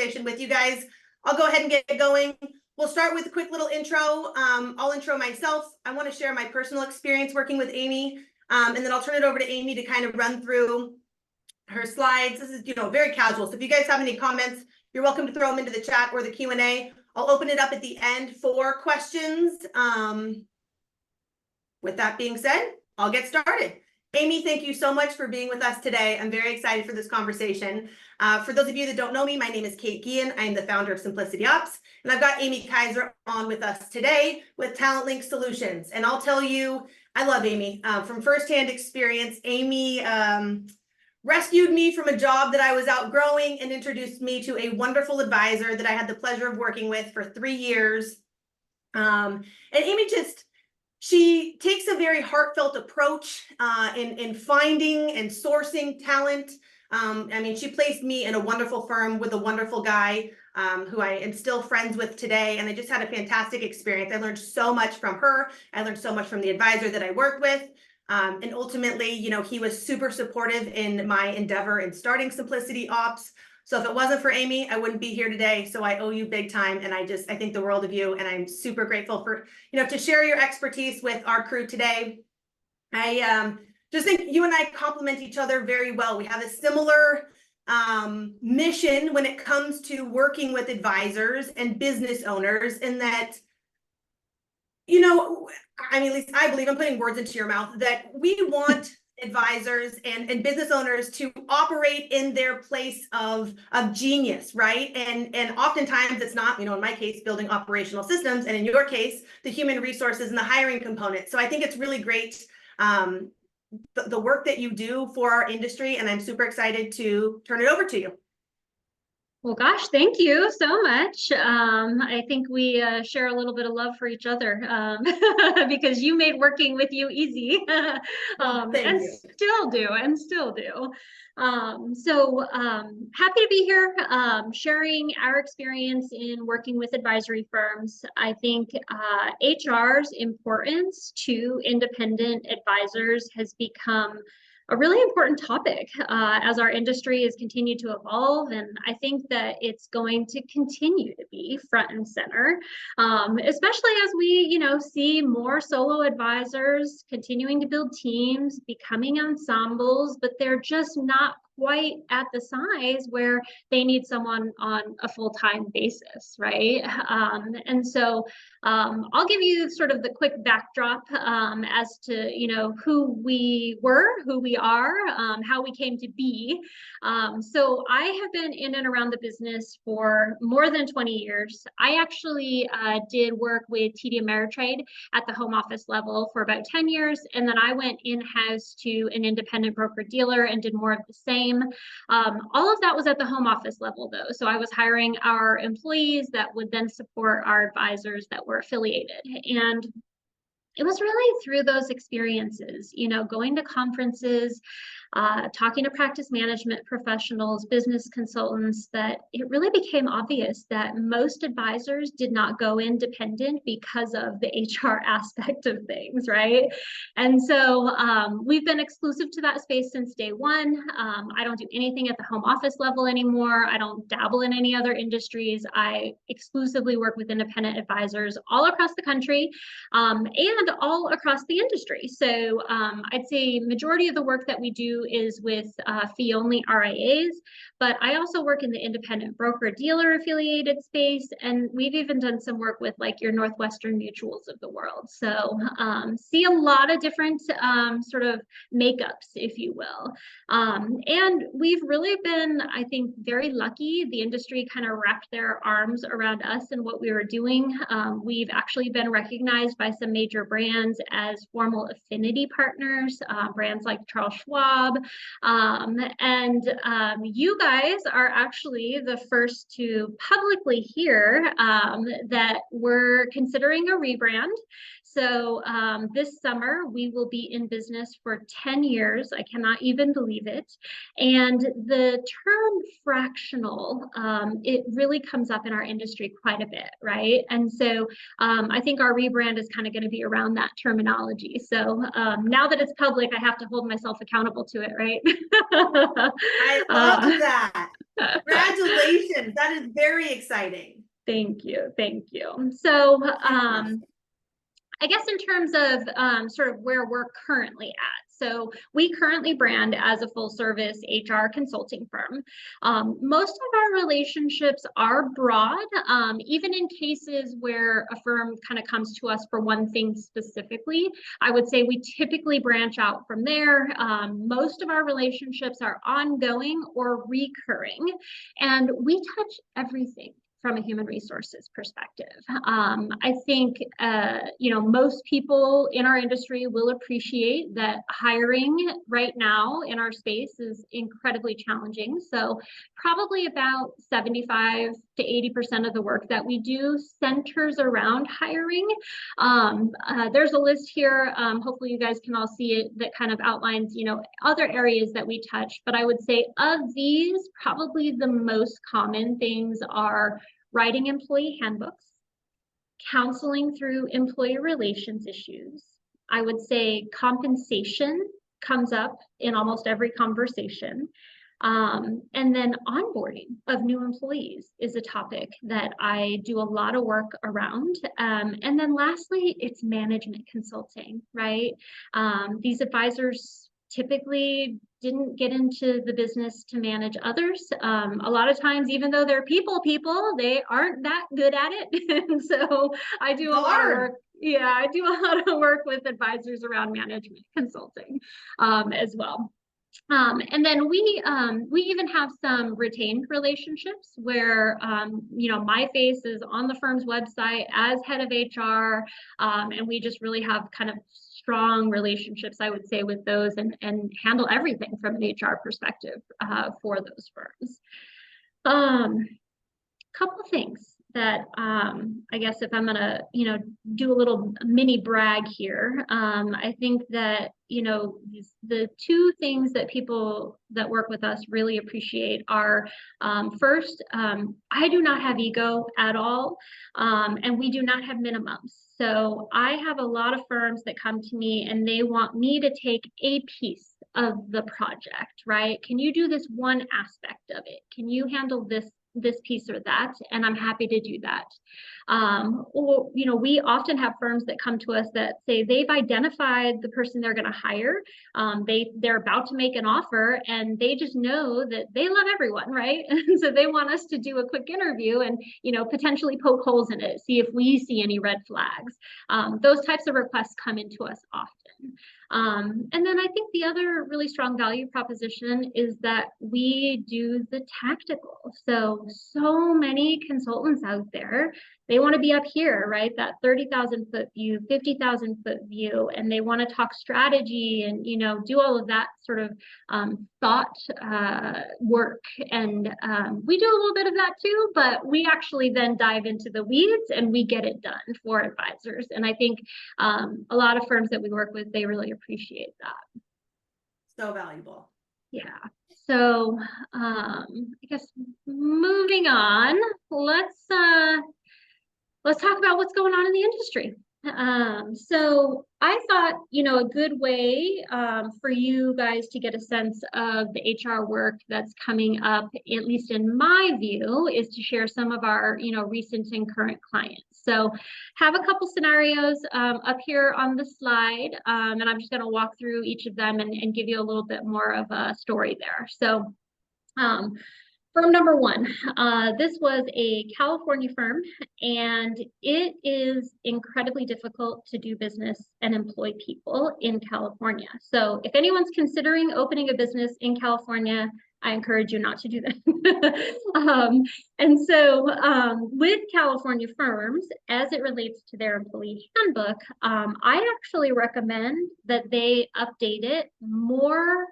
conversation with you guys. I'll go ahead and get going. We'll start with a quick little intro. I'll intro myself. I want to share my personal experience working with Amy, and then I'll turn it over to Amy to kind of run through her slides. This is, very casual. So if you guys have any comments, you're welcome to throw them into the chat or the Q&A. I'll open it up at the end for questions. With that being said, I'll get started. Amy, thank you so much for being with us today. I'm very excited for this conversation. For those of you that don't know me, my name is Kate Guillen. I'm the founder of Simplicity Ops, and I've got Amy Kizer on with us today with TalentLink Solutions. And I'll tell you, I love Amy. From firsthand experience, Amy rescued me from a job that I was outgrowing and introduced me to a wonderful advisor that I had the pleasure of working with for 3 years. And Amy she takes a very heartfelt approach in finding and sourcing talent. She placed me in a wonderful firm with a wonderful guy who I am still friends with today. And I just had a fantastic experience. I learned so much from her. I learned so much from the advisor that I worked with. And ultimately, he was super supportive in my endeavor in starting Simplicity Ops. So if it wasn't for Amy, I wouldn't be here today. So I owe you big time. And I think the world of you. And I'm super grateful for, to share your expertise with our crew today. I just think you and I complement each other very well. We have a similar mission when it comes to working with advisors and business owners in that, at least I believe, I'm putting words into your mouth, that we want advisors and business owners to operate in their place of genius, right? And oftentimes it's not, in my case, building operational systems, and in your case, the human resources and the hiring component. So I think it's really great, the work that you do for our industry, and I'm super excited to turn it over to you. Well, gosh, thank you so much. I think we share a little bit of love for each other because you made working with you easy and still do. So happy to be here sharing our experience in working with advisory firms. I think HR's importance to independent advisors has become a really important topic as our industry has continued to evolve. And I think that it's going to continue to be front and center, especially as we, see more solo advisors continuing to build teams, becoming ensembles, but they're just not quite at the size where they need someone on a full-time basis, right? And so I'll give you sort of the quick backdrop as to, who we were, who we are, how we came to be. So I have been in and around the business for more than 20 years. I actually did work with TD Ameritrade at the home office level for about 10 years. And then I went in-house to an independent broker-dealer and did more of the same. All of that was at the home office level, though. So I was hiring our employees that would then support our advisors that were affiliated. And it was really through those experiences, going to conferences, talking to practice management professionals, business consultants, that it really became obvious that most advisors did not go independent because of the HR aspect of things, right? And so we've been exclusive to that space since day one. I don't do anything at the home office level anymore. I don't dabble in any other industries. I exclusively work with independent advisors all across the country and all across the industry. So I'd say majority of the work that we do is with fee-only RIAs, but I also work in the independent broker-dealer affiliated space, and we've even done some work with like your Northwestern Mutuals of the world. So see a lot of different sort of makeups, if you will. And we've really been, I think, very lucky. The industry kind of wrapped their arms around us and what we were doing. We've actually been recognized by some major brands as formal affinity partners, brands like Charles Schwab. You guys are actually the first to publicly hear that we're considering a rebrand. So this summer, we will be in business for 10 years. I cannot even believe it. And the term fractional, it really comes up in our industry quite a bit, right? And so I think our rebrand is kind of going to be around that terminology. So now that it's public, I have to hold myself accountable to to it, right? I love that. Congratulations. That is very exciting. Thank you. Thank you. So, I guess in terms of sort of where we're currently at. So we currently brand as a full service HR consulting firm. Most of our relationships are broad, even in cases where a firm kind of comes to us for one thing specifically. I would say we typically branch out from there. Most of our relationships are ongoing or recurring, and we touch everything from a human resources perspective. I think, most people in our industry will appreciate that hiring right now in our space is incredibly challenging. So probably about 75 to 80% of the work that we do centers around hiring. There's a list here. Hopefully you guys can all see it, that kind of outlines, other areas that we touch. But I would say of these, probably the most common things are writing employee handbooks, counseling through employee relations issues. I would say compensation comes up in almost every conversation. And then onboarding of new employees is a topic that I do a lot of work around. And then lastly, it's management consulting, right? These advisors typically didn't get into the business to manage others. A lot of times, even though they're people, they aren't that good at it. And so I do a lot of work. Yeah, I do a lot of work with advisors around management consulting as well. And then we even have some retained relationships where, my face is on the firm's website as head of HR, and we just really have kind of strong relationships, I would say, with those and handle everything from an HR perspective for those firms. Couple things that I guess if I'm gonna, do a little mini brag here, I think that, the two things that people that work with us really appreciate are, first, I do not have ego at all, and we do not have minimums. So I have a lot of firms that come to me and they want me to take a piece of the project, right? Can you do this one aspect of it? Can you handle this piece or that? And I'm happy to do that. Or, we often have firms that come to us that say they've identified the person they're going to hire. They're about to make an offer and they just know that they love everyone, right? And so they want us to do a quick interview and, potentially poke holes in it, see if we see any red flags. Those types of requests come into us often. And then I think the other really strong value proposition is that we do the tactical. So many consultants out there, they want to be up here, right? That 30,000 foot view, 50,000 foot view, and they want to talk strategy and, do all of that sort of thought work. And we do a little bit of that too, but we actually then dive into the weeds and we get it done for advisors. And I think a lot of firms that we work with, they really appreciate that. So valuable. Yeah. So I guess moving on, let's talk about what's going on in the industry. So I thought, a good way for you guys to get a sense of the HR work that's coming up, at least in my view, is to share some of our, recent and current clients. So have a couple scenarios up here on the slide, and I'm just going to walk through each of them and give you a little bit more of a story there. So firm number one, this was a California firm, and it is incredibly difficult to do business and employ people in California. So if anyone's considering opening a business in California, I encourage you not to do that. And so with California firms, as it relates to their employee handbook, I actually recommend that they update it more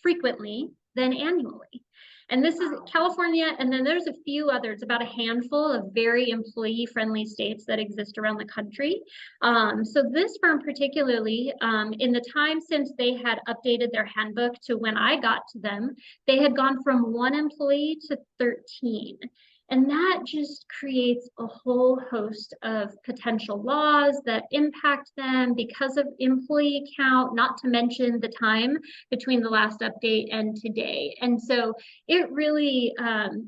frequently than annually. And this is California, and then there's a few others, about a handful of very employee-friendly states that exist around the country. So this firm particularly, in the time since they had updated their handbook to when I got to them, they had gone from 1 employee to 13. And that just creates a whole host of potential laws that impact them because of employee count, not to mention the time between the last update and today. And so it really,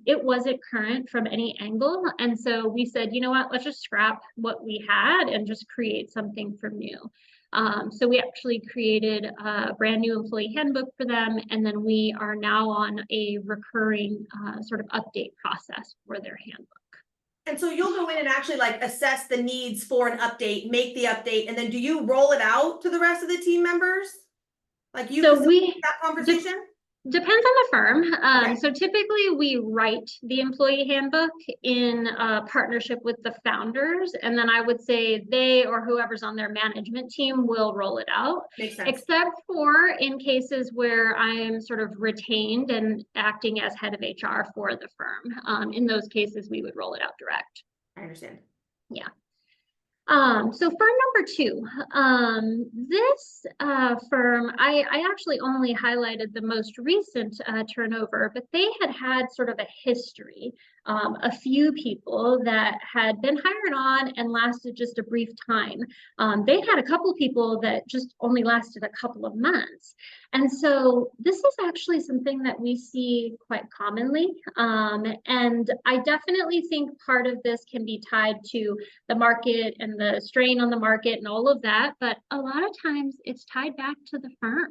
it wasn't current from any angle. And so we said, you know what, let's just scrap what we had and just create something from new. So we actually created a brand new employee handbook for them, and then we are now on a recurring sort of update process for their handbook. And so you'll go in and actually like assess the needs for an update, make the update, and then do you roll it out to the rest of the team members? Like you facilitate that conversation? Depends on the firm. Okay. So typically we write the employee handbook in partnership with the founders. And then I would say they or whoever's on their management team will roll it out. Makes sense. Except for in cases where I'm sort of retained and acting as head of HR for the firm. In those cases, we would roll it out direct. I understand. Yeah. So firm number two, this firm, I actually only highlighted the most recent turnover, but they had sort of a history, a few people that had been hired on and lasted just a brief time. They had a couple of people that just only lasted a couple of months. And so this is actually something that we see quite commonly. And I definitely think part of this can be tied to the market and the strain on the market and all of that, but a lot of times it's tied back to the firm.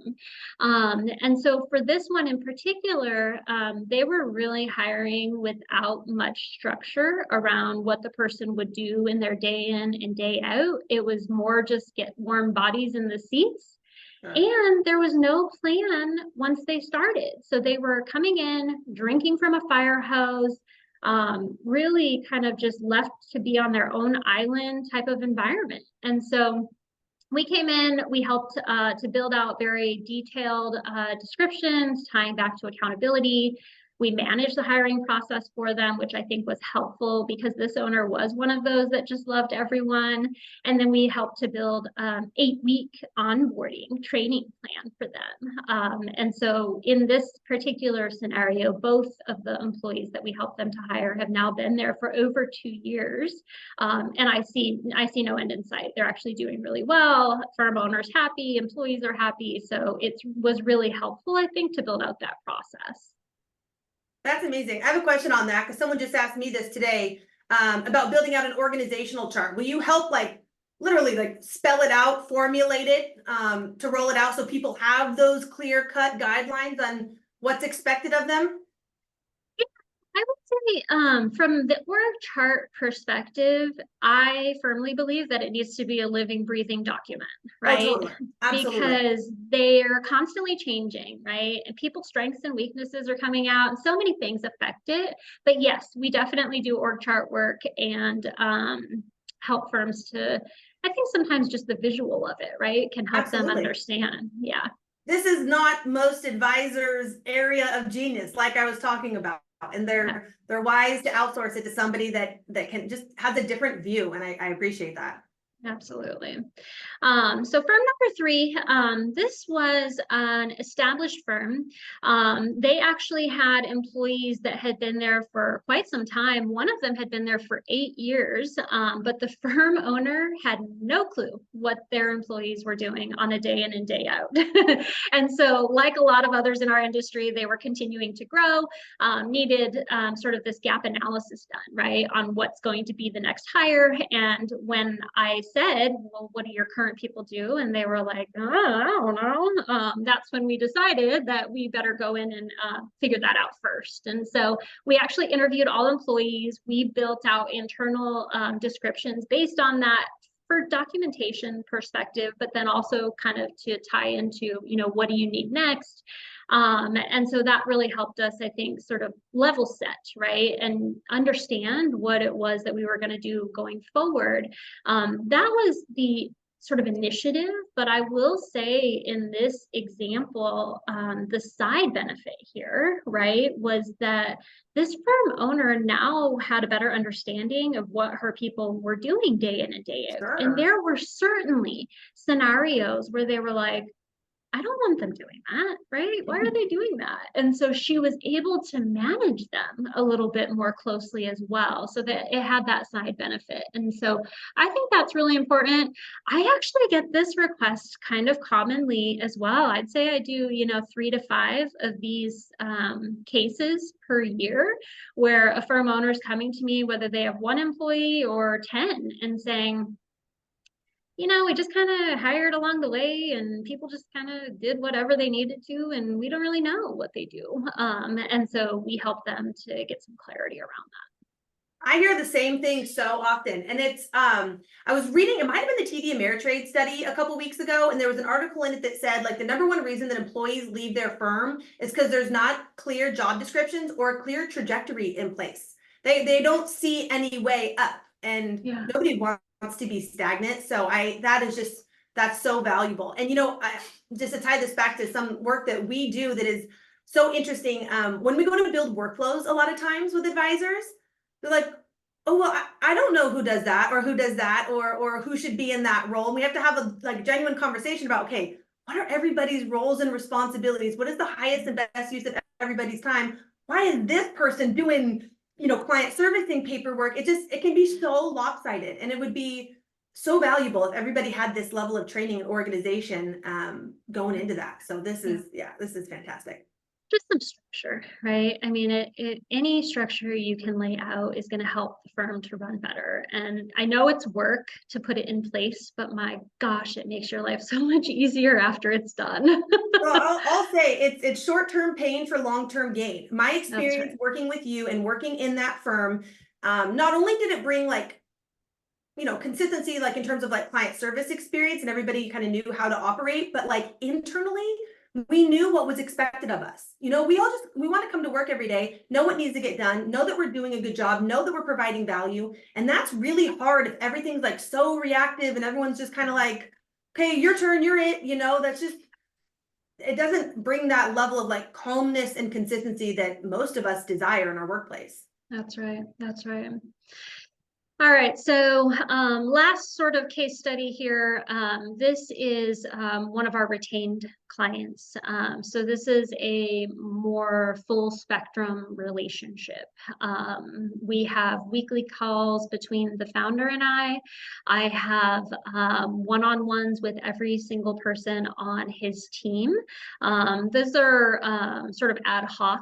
And so for this one in particular, they were really hiring without much structure around what the person would do in their day in and day out. It was more just get warm bodies in the seats. And there was no plan once they started. So they were coming in, drinking from a fire hose, really kind of just left to be on their own island type of environment. And so we came in, we helped to build out very detailed descriptions, tying back to accountability. We managed the hiring process for them, which I think was helpful because this owner was one of those that just loved everyone. And then we helped to build 8-week onboarding training plan for them. And so in this particular scenario, both of the employees that we helped them to hire have now been there for over 2 years. And I see no end in sight. They're actually doing really well. Firm owners happy, employees are happy. So it was really helpful, I think, to build out that process. That's amazing. I have a question on that because someone just asked me this today about building out an organizational chart. Will you help like literally like spell it out, formulate it to roll it out so people have those clear-cut guidelines on what's expected of them? I would say from the org chart perspective, I firmly believe that it needs to be a living, breathing document, right? Oh, totally. Absolutely. Because they're constantly changing, right? And people's strengths and weaknesses are coming out, and so many things affect it. But yes, we definitely do org chart work and help firms to, I think sometimes just the visual of it, right, can help them understand. Yeah. This is not most advisors' area of genius, like I was talking about. And they're wise to outsource it to somebody that can just has a different view, and I appreciate that. Absolutely. So firm number 3, this was an established firm. They actually had employees that had been there for quite some time. One of them had been there for 8 years, but the firm owner had no clue what their employees were doing on a day in and day out. And so like a lot of others in our industry, they were continuing to grow, needed sort of this gap analysis done, right, on what's going to be the next hire. And when I said, well, what do your current people do? And they were like, oh, I don't know. That's when we decided that we better go in and figure that out first. And so we actually interviewed all employees. We built out internal descriptions based on that for documentation perspective, but then also kind of to tie into, you know, what do you need next? And so that really helped us, I think, sort of level set, right, and understand what it was that we were going to do going forward. That was the sort of initiative, but I will say in this example, the side benefit here, right, was that this firm owner now had a better understanding of what her people were doing day in and day out. Sure. And there were certainly scenarios where they were like, I don't want them doing that, right? Why are they doing that? And so she was able to manage them a little bit more closely as well, so that it had that side benefit. And so I think that's really important. I actually get this request kind of commonly as well. I'd say I do, 3 to 5 of these cases per year, where a firm owner is coming to me, whether they have 1 employee or 10, and saying, we just kind of hired along the way, and people just kind of did whatever they needed to, and we don't really know what they do. And so we help them to get some clarity around I hear the same thing so often. And it's, I was reading, it might have been the TD Ameritrade study a couple weeks ago, and there was an article in it that said, like, the number one reason that employees leave their firm is because there's not clear job descriptions or a clear trajectory in place. They don't see any way up, and Yeah. nobody wants to be stagnant. So that's so valuable. And just to tie this back to some work that we do that is so interesting, when we go to build workflows a lot of times with advisors, they're like, oh, well, I don't know who does that or who does that or who should be in that role. And we have to have a genuine conversation about, okay, what are everybody's roles and responsibilities? What is the highest and best use of everybody's time? Why is this person doing, client servicing paperwork? It can be so lopsided, and it would be so valuable if everybody had this level of training and organization going into that. So this is fantastic. Just some structure, right? I mean, any structure you can lay out is going to help the firm to run better. And I know it's work to put it in place, but my gosh, it makes your life so much easier after it's done. Well, I'll say it's short-term pain for long-term gain. My experience right. working with you and working in that firm, not only did it bring consistency, like in terms of like client service experience, and everybody kind of knew how to operate, but like internally, we knew what was expected of us. We want to come to work every day, know what needs to get done, know that we're doing a good job, know that we're providing value. And that's really hard if everything's like so reactive and everyone's just kind of like, okay, your turn, you're it. It doesn't bring that level of like calmness and consistency that most of us desire in our workplace. That's right. That's right. All right, so last sort of case study here. This is one of our retained clients. So this is a more full spectrum relationship. We have weekly calls between the founder and I. I have one-on-ones with every single person on his team. Those are sort of ad hoc,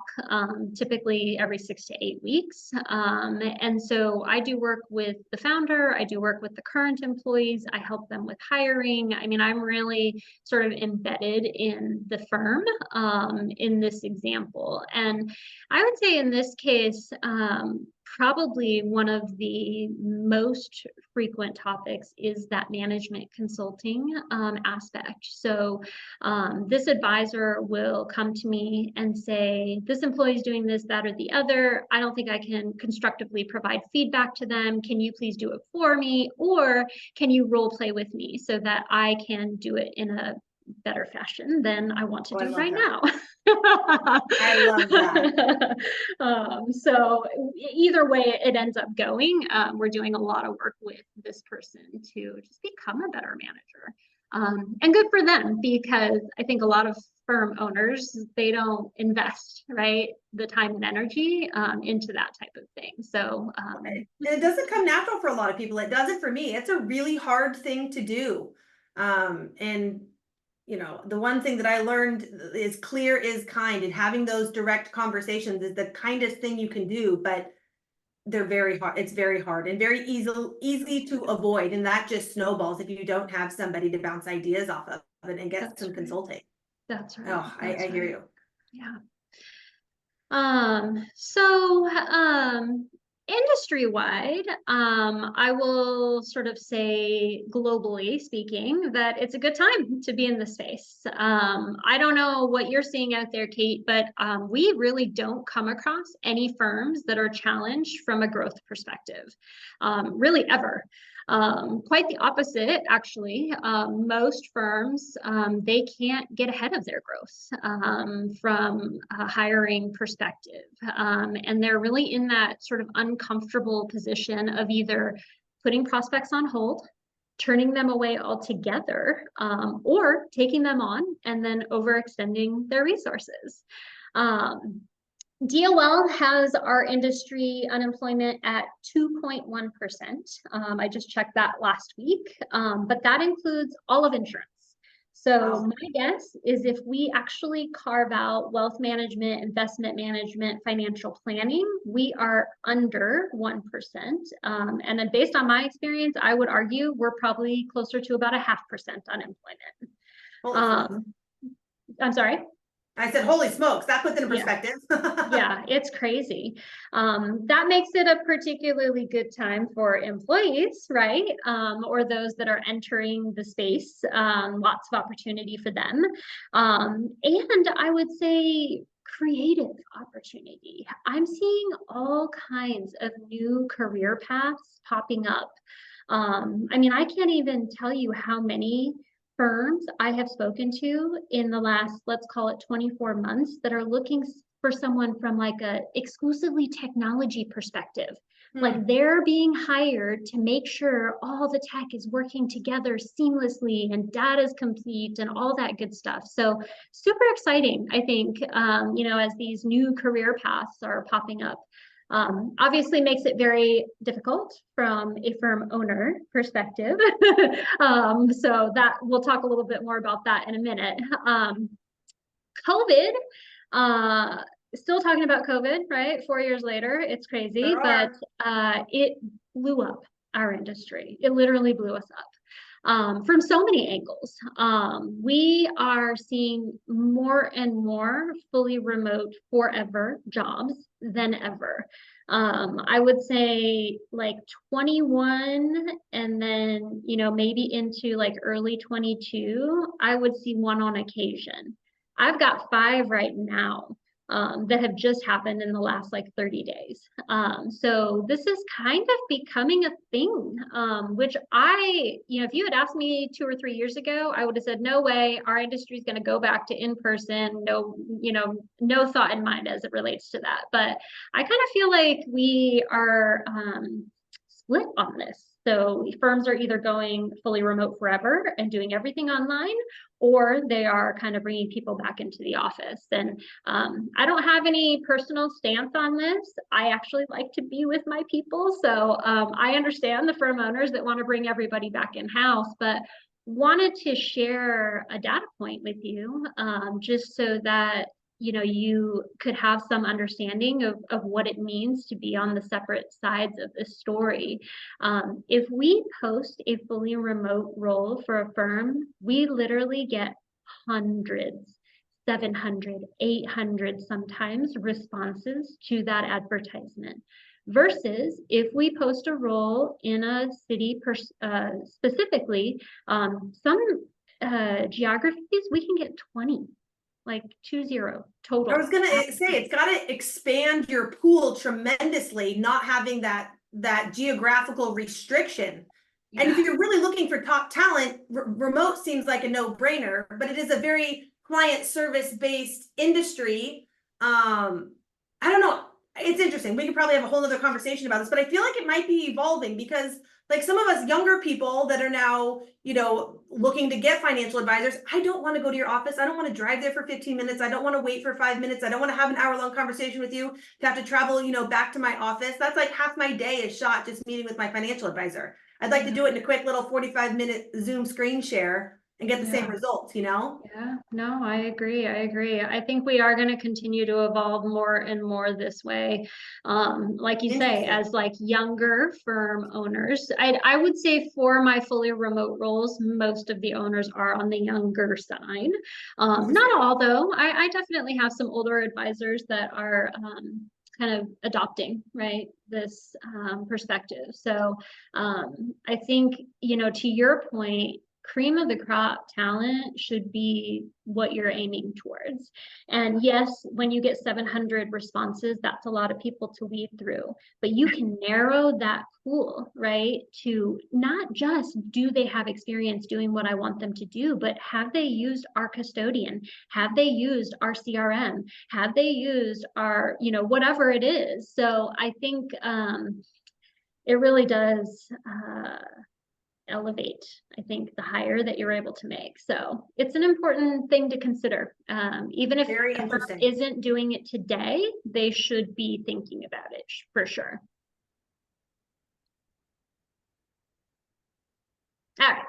typically every 6 to 8 weeks. And so I do work with the founder, I do work with the current employees, I help them with hiring. I mean, I'm really sort of embedded in the firm in this example. And I would say in this case, probably one of the most frequent topics is that management consulting aspect. So this advisor will come to me and say, this employee is doing this, that, or the other. I don't think I can constructively provide feedback to them. Can you please do it for me? Or can you role play with me so that I can do it in a better fashion than I want to do right now? I love that. So either way it ends up going, we're doing a lot of work with this person to just become a better manager. And good for them, because I think a lot of firm owners, they don't invest, right, the time and energy into that type of thing. So it doesn't come natural for a lot of people. It doesn't for me. It's a really hard thing to do. And the one thing that I learned is clear is kind, and having those direct conversations is the kindest thing you can do, but they're very hard. It's very hard and very easy to avoid. And that just snowballs if you don't have somebody to bounce ideas off of it and get some consulting. That's right. Oh, I hear you. Yeah. So industry-wide, I will sort of say, globally speaking, that it's a good time to be in the space. I don't know what you're seeing out there, Kate, but we really don't come across any firms that are challenged from a growth perspective, really ever. Quite the opposite, actually. Most firms, they can't get ahead of their growth from a hiring perspective. And they're really in that sort of uncomfortable position of either putting prospects on hold, turning them away altogether, or taking them on and then overextending their resources. DOL has our industry unemployment at 2.1%. I just checked that last week, but that includes all of insurance. So my guess is if we actually carve out wealth management, investment management, financial planning, we are under 1%. And then based on my experience, I would argue we're probably closer to about 0.5% unemployment. I'm sorry? I said, holy smokes, that puts it in perspective. Yeah, it's crazy. That makes it a particularly good time for employees, right? Or those that are entering the space, lots of opportunity for them. And I would say creative opportunity. I'm seeing all kinds of new career paths popping up. I mean, I can't even tell you how many firms I have spoken to in the last, let's call it 24 months, that are looking for someone from like a exclusively technology perspective. Like they're being hired to make sure all the tech is working together seamlessly and data is complete and all that good stuff. So super exciting, I think, as these new career paths are popping up. Obviously makes it very difficult from a firm owner perspective. So that we'll talk a little bit more about that in a minute. COVID, still talking about COVID, right? 4 years later, it's crazy, but it blew up our industry. It literally blew us up. From so many angles. We are seeing more and more fully remote forever jobs than ever. I would say like 21 and then, maybe into like early 22, I would see one on occasion. I've got 5 right now. That have just happened in the last like 30 days. So this is kind of becoming a thing, which if you had asked me 2 or 3 years ago, I would have said, no way, our industry is going to go back to in-person, no thought in mind as it relates to that. But I kind of feel like we are split on this. So firms are either going fully remote forever and doing everything online, or they are kind of bringing people back into the office. And I don't have any personal stance on this. I actually like to be with my people. So I understand the firm owners that want to bring everybody back in-house, but wanted to share a data point with you, just so that you could have some understanding of what it means to be on the separate sides of the story. If we post a fully remote role for a firm, we literally get hundreds, 700, 800 sometimes responses to that advertisement. Versus if we post a role in a city specifically, some geographies, we can get 20. Like 20 total. I was gonna say it's got to expand your pool tremendously, not having that geographical restriction. Yeah. And if you're really looking for top talent, remote seems like a no-brainer, but it is a very client service based industry. I don't know. It's interesting. We could probably have a whole other conversation about this, but I feel like it might be evolving because like some of us younger people that are now, looking to get financial advisors, I don't want to go to your office. I don't want to drive there for 15 minutes. I don't want to wait for 5 minutes. I don't want to have an hour-long conversation with you to have to travel, back to my office. That's like half my day is shot just meeting with my financial advisor. I'd like to do it in a quick little 45-minute Zoom screen share and get the same results, Yeah, no, I agree. I think we are going to continue to evolve more and more this way. Like you say, as like younger firm owners, I would say for my fully remote roles, most of the owners are on the younger side. Not all though. I definitely have some older advisors that are kind of adopting, right, this perspective. So I think, to your point, cream of the crop talent should be what you're aiming towards. And yes, when you get 700 responses, that's a lot of people to weed through, but you can narrow that pool, right? To not just do they have experience doing what I want them to do, but have they used our custodian? Have they used our CRM? Have they used our, whatever it is? So I think it really does elevate, I think, the hire that you're able to make. So it's an important thing to consider. Even if Very the firm interesting. isn't doing it today, they should be thinking about it for sure. All right.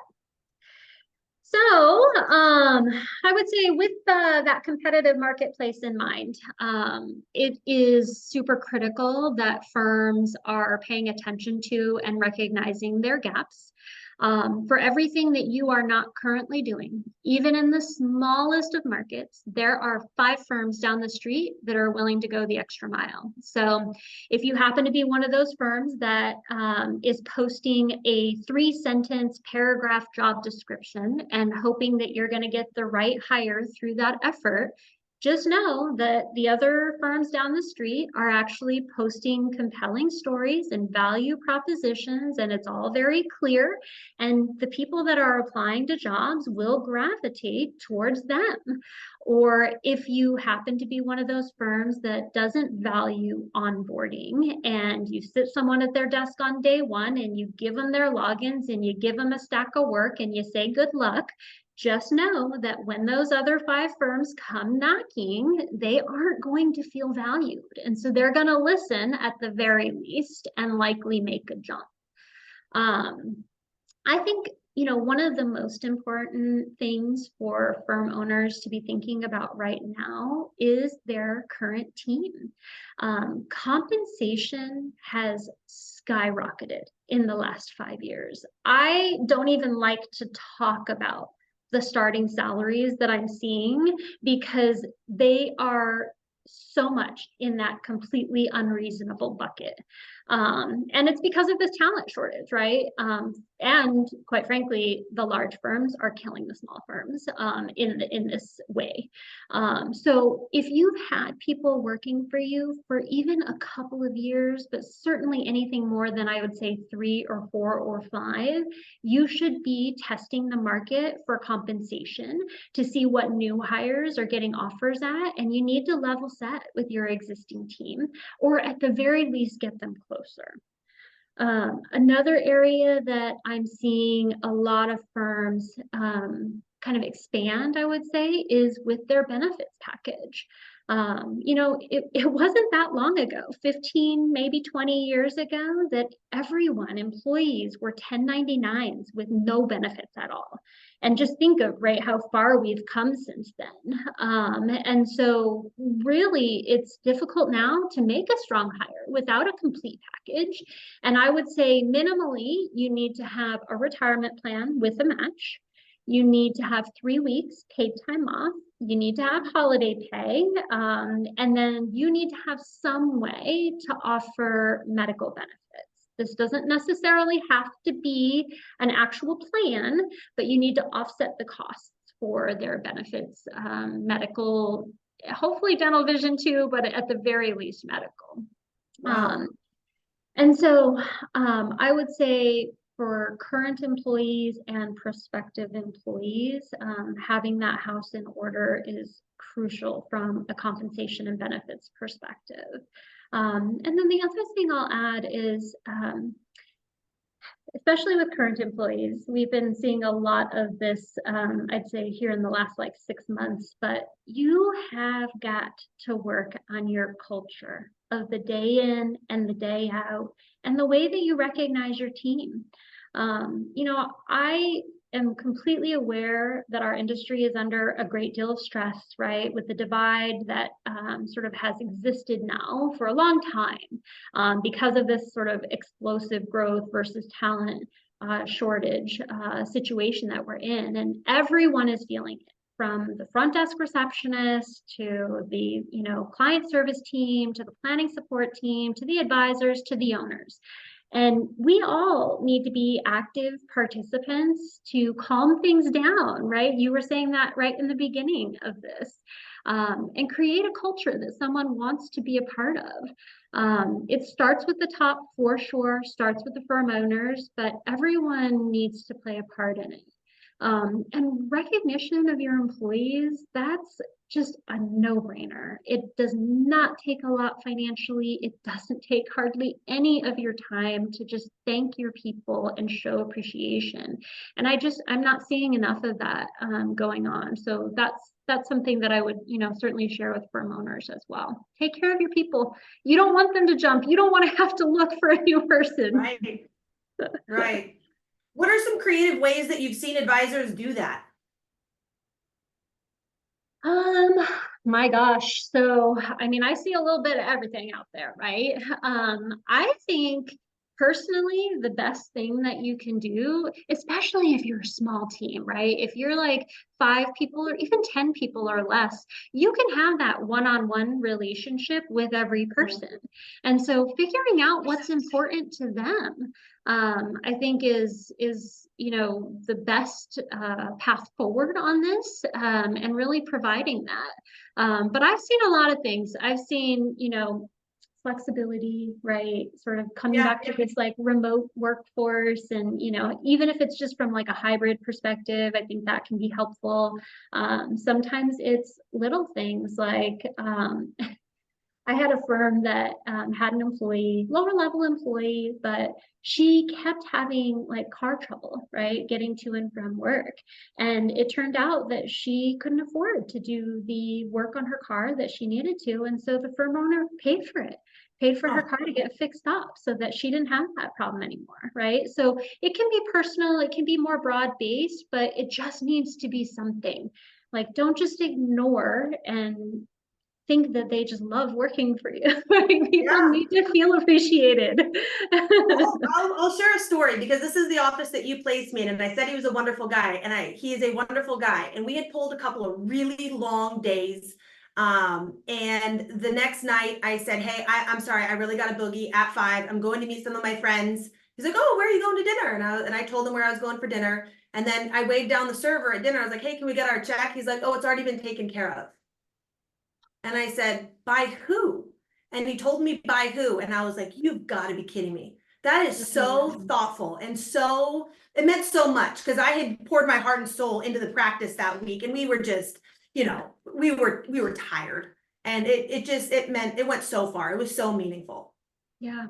So I would say with that competitive marketplace in mind, it is super critical that firms are paying attention to and recognizing their gaps. For everything that you are not currently doing, even in the smallest of markets, there are 5 firms down the street that are willing to go the extra mile. So if you happen to be one of those firms that is posting a 3-sentence paragraph job description and hoping that you're going to get the right hire through that effort, just know that the other firms down the street are actually posting compelling stories and value propositions, and it's all very clear. And the people that are applying to jobs will gravitate towards them. Or if you happen to be one of those firms that doesn't value onboarding and you sit someone at their desk on day 1 and you give them their logins and you give them a stack of work and you say good luck, just know that when those other 5 firms come knocking, they aren't going to feel valued. And so they're going to listen at the very least and likely make a jump. I think, one of the most important things for firm owners to be thinking about right now is their current team. Compensation has skyrocketed in the last 5 years. I don't even like to talk about the starting salaries that I'm seeing because they are so much in that completely unreasonable bucket. And it's because of this talent shortage, right? And quite frankly, the large firms are killing the small firms in this way. So if you've had people working for you for even a couple of years, but certainly anything more than I would say 3 or 4 or 5, you should be testing the market for compensation to see what new hires are getting offers at, and you need to level set with your existing team, or at the very least get them closer. Another area that I'm seeing a lot of firms kind of expand, I would say, is with their benefits package. It wasn't that long ago, 15, maybe 20 years ago, that employees were 1099s with no benefits at all. And just think of, right, how far we've come since then. And so really it's difficult now to make a strong hire without a complete package. And I would say minimally, you need to have a retirement plan with a match. You need to have 3 weeks paid time off. You need to have holiday pay. And then you need to have some way to offer medical benefits. This doesn't necessarily have to be an actual plan, but you need to offset the costs for their benefits, medical, hopefully dental vision too, but at the very least medical. Wow. And so I would say for current employees and prospective employees, having that house in order is crucial from a compensation and benefits perspective. And then the other thing I'll add is, especially with current employees, we've been seeing a lot of this, I'd say here in the last 6 months, but you have got to work on your culture of the day in and the day out and the way that you recognize your team. I am completely aware that our industry is under a great deal of stress, right? With the divide that sort of has existed now for a long time because of this sort of explosive growth versus talent shortage situation that we're in. And everyone is feeling it, from the front desk receptionist to the client service team, to the planning support team, to the advisors, to the owners. And we all need to be active participants to calm things down, right? You were saying that right in the beginning of this, and create a culture that someone wants to be a part of. It starts with the top for sure, starts with the firm owners, but everyone needs to play a part in it. And recognition of your employees, that's just a no-brainer. It does not take a lot financially. It doesn't take hardly any of your time to just thank your people and show appreciation. And I'm not seeing enough of that going on. So that's something that I would, certainly share with firm owners as well. Take care of your people. You don't want them to jump. You don't want to have to look for a new person. Right. Right. What are some creative ways that you've seen advisors do that? My gosh. So, I mean, I see a little bit of everything out there, right? I think personally, the best thing that you can do, especially if you're a small team, right? If you're like 5 people or even 10 people or less, you can have that one-on-one relationship with every person. And so figuring out what's important to them, I think is the best path forward on this, and really providing that. But I've seen a lot of things. I've seen, flexibility, right? Sort of coming back to this like remote workforce, and even if it's just from like a hybrid perspective, I think that can be helpful. Sometimes it's little things like I had a firm that had an employee, lower level employee, but she kept having like car trouble, right? Getting to and from work. And it turned out that she couldn't afford to do the work on her car that she needed to. And so the firm owner paid for it, paid for her car to get fixed up so that she didn't have that problem anymore, right? So it can be personal, it can be more broad based, but it just needs to be something. Like, don't just ignore and think that they just love working for you. People need to feel appreciated. I'll share a story, because this is the office that you placed me in, and I said he was a wonderful guy, and he is a wonderful guy. And we had pulled a couple of really long days. And the next night I said, hey, I'm sorry, I really got a boogie at 5. I'm going to meet some of my friends. He's like, oh, where are you going to dinner? And I told him where I was going for dinner. And then I waved down the server at dinner. I was like, hey, can we get our check? He's like, oh, it's already been taken care of. And I said, by who? And he told me by who. And I was like, you've got to be kidding me. That is so thoughtful. And so it meant so much, because I had poured my heart and soul into the practice that week. And we were just, we were tired. And it went so far. It was so meaningful. Yeah.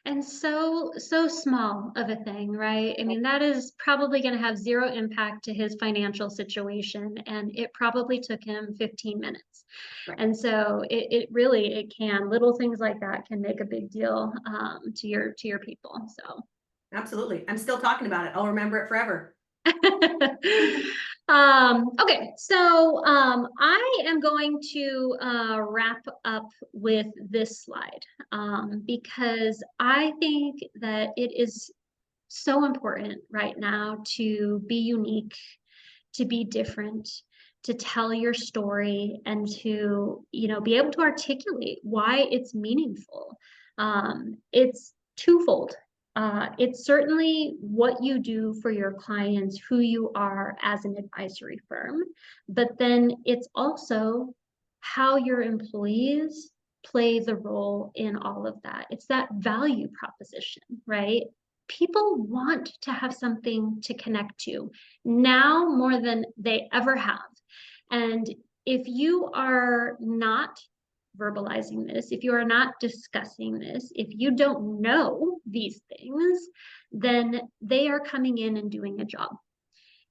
And so small of a thing, right? I mean, that is probably going to have zero impact to his financial situation, and it probably took him 15 minutes. Right. And so it really can, little things like that can make a big deal to your people. So absolutely. I'm still talking about it. I'll remember it forever. Okay, so I am going to wrap up with this slide because I think that it is so important right now to be unique, to be different, to tell your story, and to be able to articulate why it's meaningful. It's twofold. It's certainly what you do for your clients, who you are as an advisory firm, but then it's also how your employees play the role in all of that. It's that value proposition, right? People want to have something to connect to now more than they ever have. And if you are not verbalizing this, if you are not discussing this, if you don't know these things, then they are coming in and doing a job.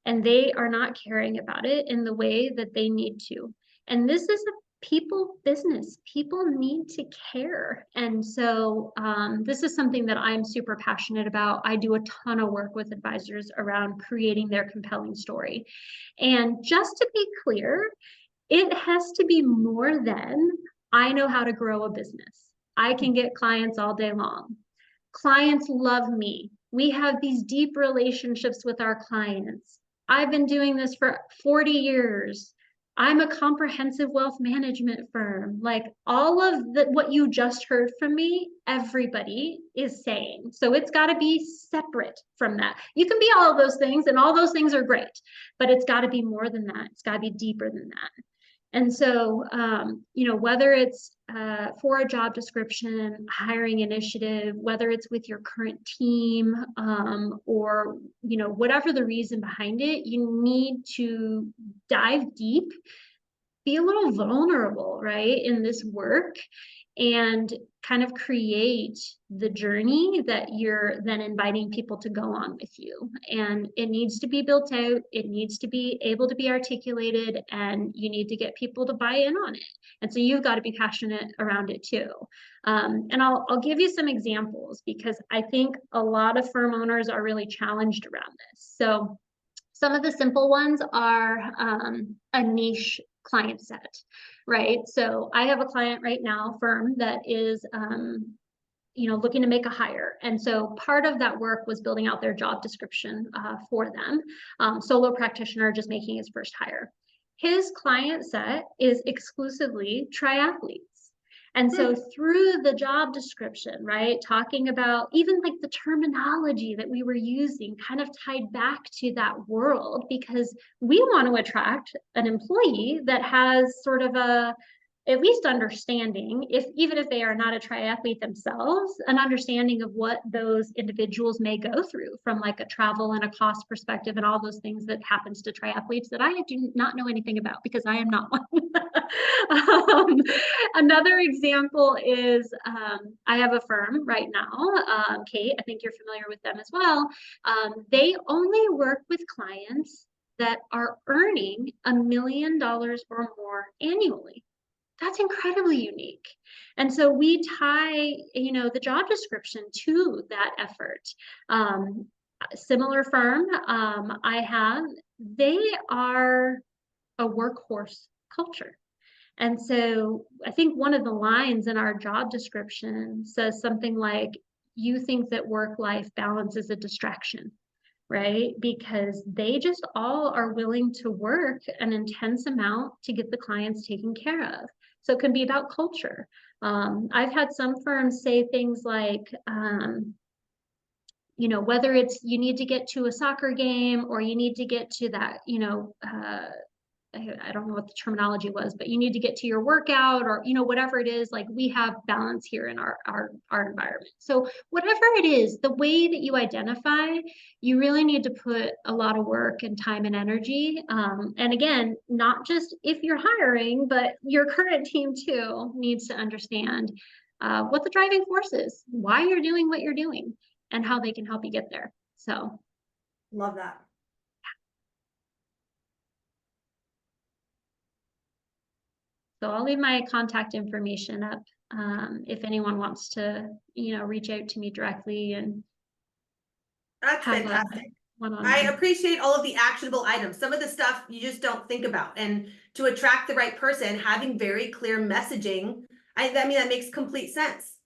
And they are not caring about it in the way that they need to. And this is a people business. People need to care. And so this is something that I'm super passionate about. I do a ton of work with advisors around creating their compelling story. And just to be clear, it has to be more than I know how to grow a business. I can get clients all day long. Clients love me. We have these deep relationships with our clients. I've been doing this for 40 years. I'm a comprehensive wealth management firm. Like all of what you just heard from me, everybody is saying. So it's got to be separate from that. You can be all of those things, and all those things are great, but it's got to be more than that. It's got to be deeper than that. And so, whether it's for a job description, hiring initiative, whether it's with your current team, or, whatever the reason behind it, you need to dive deep, be a little vulnerable, right, in this work and kind of create the journey that you're then inviting people to go on with you. And it needs to be built out. It needs to be able to be articulated, and you need to get people to buy in on it. And so you've got to be passionate around it too. And I'll give you some examples, because I think a lot of firm owners are really challenged around this. So some of the simple ones are a niche client set, right? So I have a client right now, firm, that is looking to make a hire. And so part of that work was building out their job description for them. Solo practitioner, just making his first hire. His client set is exclusively triathletes. And so through the job description, right, talking about even like the terminology that we were using kind of tied back to that world, because we want to attract an employee that has sort of a at least understanding, even if they are not a triathlete themselves, an understanding of what those individuals may go through from like a travel and a cost perspective and all those things that happens to triathletes that I do not know anything about, because I am not one. Another example is I have a firm right now, Kate, I think you're familiar with them as well. They only work with clients that are earning $1 million or more annually. That's incredibly unique. And so we tie, the job description to that effort. Similar firm I have, they are a workhorse culture. And so I think one of the lines in our job description says something like, you think that work-life balance is a distraction, right? Because they just all are willing to work an intense amount to get the clients taken care of. So it can be about culture. I've had some firms say things like, whether it's you need to get to a soccer game or you need to get to that, I don't know what the terminology was, but you need to get to your workout or, whatever it is, like we have balance here in our environment. So whatever it is, the way that you identify, you really need to put a lot of work and time and energy. And again, not just if you're hiring, but your current team too needs to understand what the driving force is, why you're doing what you're doing, and how they can help you get there. So. Love that. So I'll leave my contact information up if anyone wants to, reach out to me directly and that's fantastic. One-on-one. I appreciate all of the actionable items. Some of the stuff you just don't think about. And to attract the right person, having very clear messaging, I mean, that makes complete sense.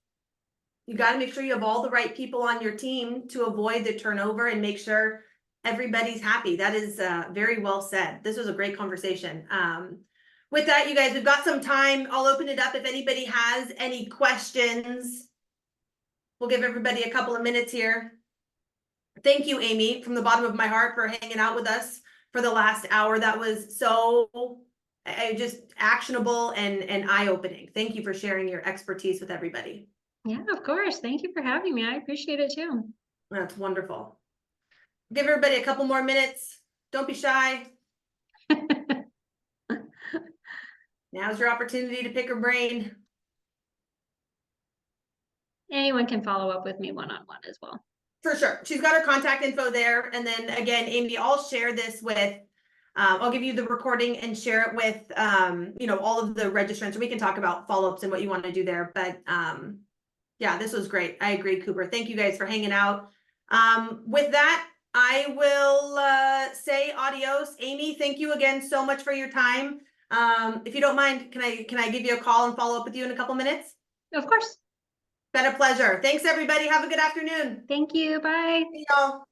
You got to make sure you have all the right people on your team to avoid the turnover and make sure everybody's happy. That is very well said. This was a great conversation. With that, you guys, we've got some time. I'll open it up if anybody has any questions. We'll give everybody a couple of minutes here. Thank you, Amy, from the bottom of my heart for hanging out with us for the last hour. That was so just actionable and eye-opening. Thank you for sharing your expertise with everybody. Yeah, of course. Thank you for having me. I appreciate it too. That's wonderful. Give everybody a couple more minutes. Don't be shy. Now's your opportunity to pick her brain. Anyone can follow up with me one-on-one as well. For sure. She's got her contact info there. And then again, Amy, I'll share this with, I'll give you the recording and share it with, all of the registrants. We can talk about follow-ups and what you want to do there. But yeah, this was great. I agree, Cooper. Thank you guys for hanging out. With that, I will say adios. Amy, thank you again so much for your time. If you don't mind, can I give you a call and follow up with you in a couple minutes? Of course. Been a pleasure. Thanks, everybody. Have a good afternoon. Thank you. Bye. See y'all.